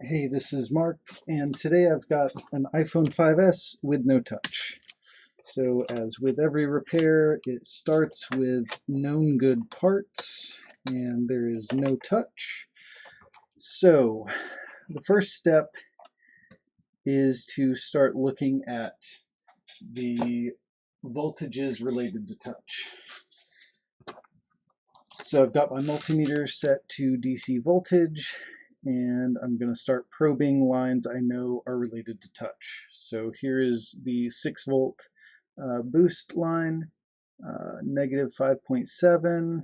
Hey, this is Mark, and today I've got an iPhone 5S with no touch. So as with every repair, it starts with known good parts, and there is no touch. So the first step is to start looking at the voltages related to touch. So I've got my multimeter set to DC voltage, and I'm going to start probing lines I know are related to touch. So here is the 6 volt boost line, negative 5.7,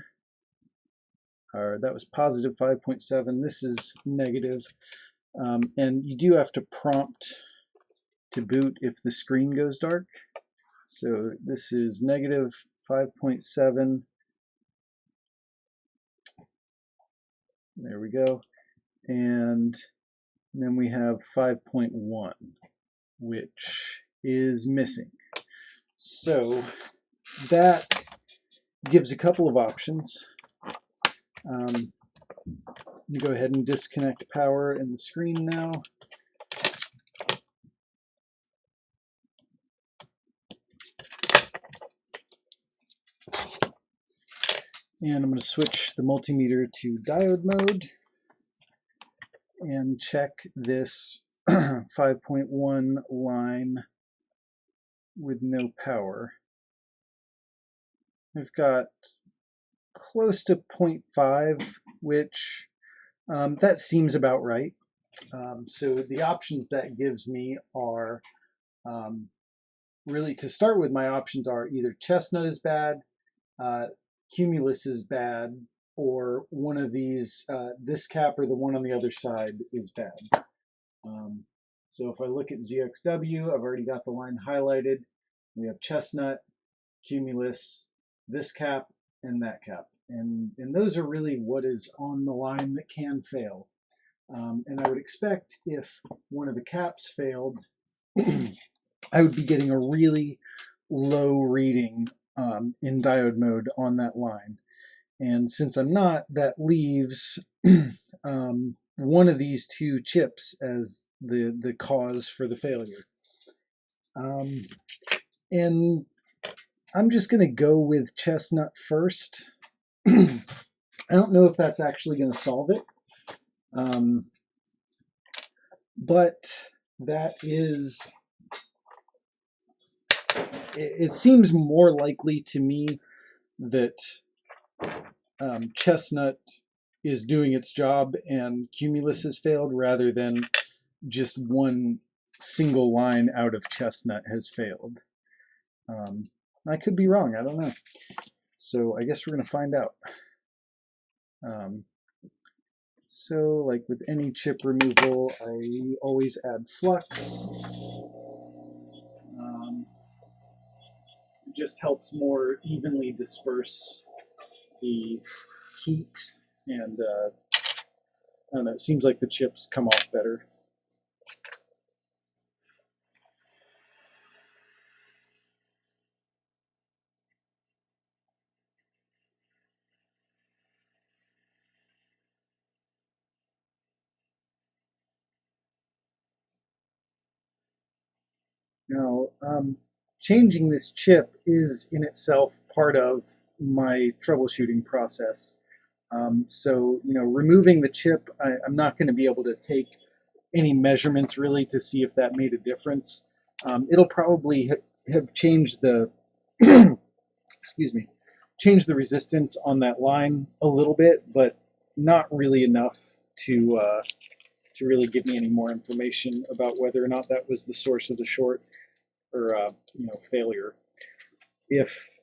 or that was positive 5.7. This is negative. And you do have to prompt to boot if the screen goes dark. So this is negative 5.7. There we go. And then we have 5.1, which is missing. So that gives a couple of options. Let me go ahead and disconnect power in the screen now. And I'm going to switch the multimeter to diode mode and check this 5.1 line with no power. I've got close to 0.5, which that seems about right. So the options that gives me are, really to start with, my options are either chestnut is bad, cumulus is bad, or one of these, this cap or the one on the other side is bad. So if I look at ZXW, I've already got the line highlighted. We have chestnut, cumulus, this cap, and that cap. And those are really what is on the line that can fail. And I would expect if one of the caps failed, I would be getting a really low reading in diode mode on that line. And since I'm not, that leaves one of these two chips as the cause for the failure. And I'm just going to go with chestnut first. I don't know if that's actually going to solve it. But that is, it seems more likely to me that chestnut is doing its job and cumulus has failed, rather than just one single line out of chestnut has failed. I could be wrong, I don't know. So I guess we're going to find out. So like with any chip removal, I always add flux. It just helps more evenly disperse the heat, and I don't know, it seems like the chips come off better. Now, changing this chip is in itself part of my troubleshooting process. So, removing the chip, I'm not going to be able to take any measurements really to see if that made a difference. It'll probably have changed the, excuse me, changed the resistance on that line a little bit, but not really enough to really give me any more information about whether or not that was the source of the short or failure. If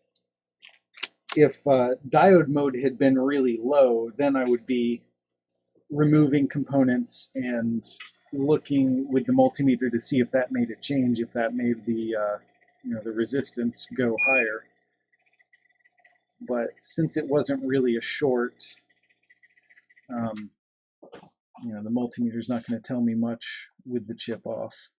diode mode had been really low, then I would be removing components and looking with the multimeter to see if that made a change, if that made the the resistance go higher. But since it wasn't really a short, the multimeter is not going to tell me much with the chip off.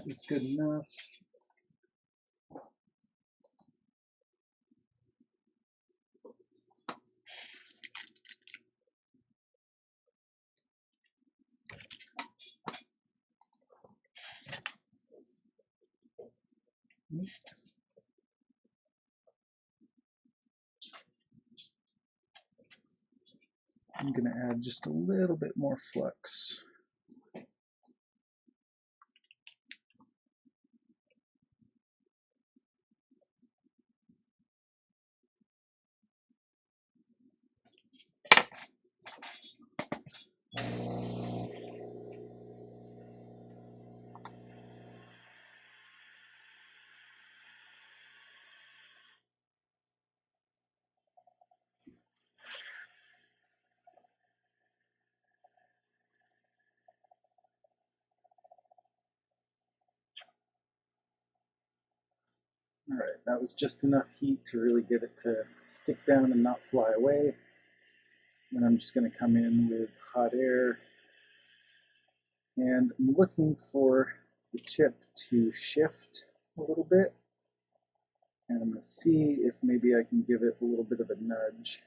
is good enough. I'm going to add just a little bit more flux. All right, that was just enough heat to really get it to stick down and not fly away. And I'm just going to come in with hot air. And I'm looking for the chip to shift a little bit. And I'm going to see if maybe I can give it a little bit of a nudge.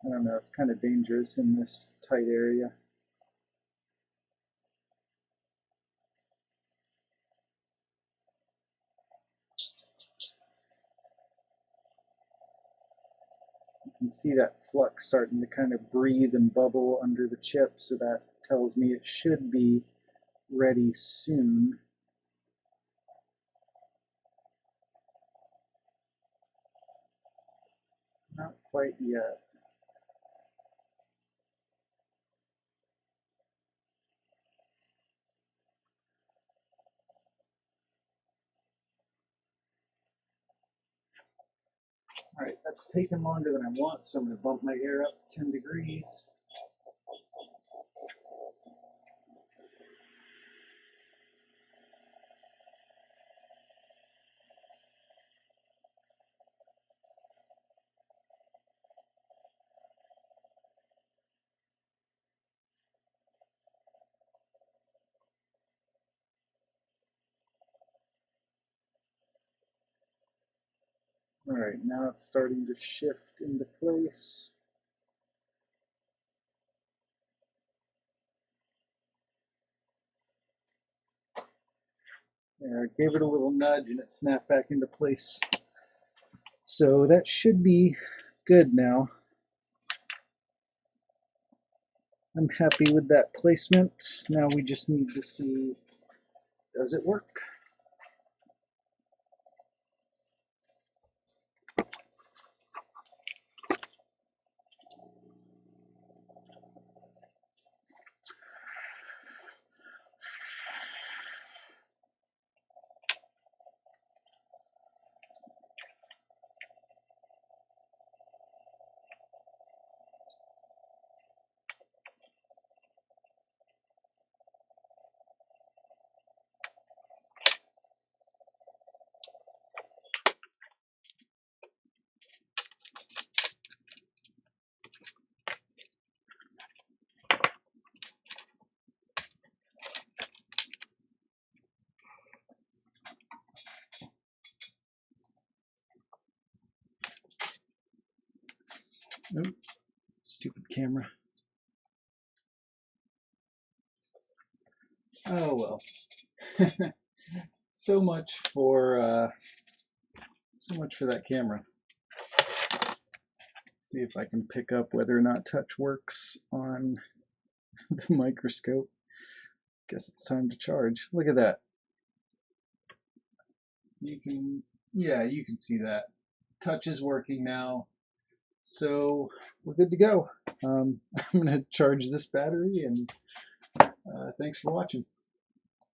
I don't know, it's kind of dangerous in this tight area. You can see that flux starting to kind of breathe and bubble under the chip, so that tells me it should be ready soon. Not quite yet. All right, that's taken longer than I want, so I'm going to bump my air up 10 degrees. All right, now it's starting to shift into place. There, I gave it a little nudge and it snapped back into place. So that should be good now. I'm happy with that placement. Now we just need to see, does it work? Nope. Stupid camera. Oh well. So much for that camera. Let's see if I can pick up whether or not touch works on the microscope. Guess it's time to charge. Look at that. You can see that. Touch is working now. So we're good to go. I'm going to charge this battery, and thanks for watching.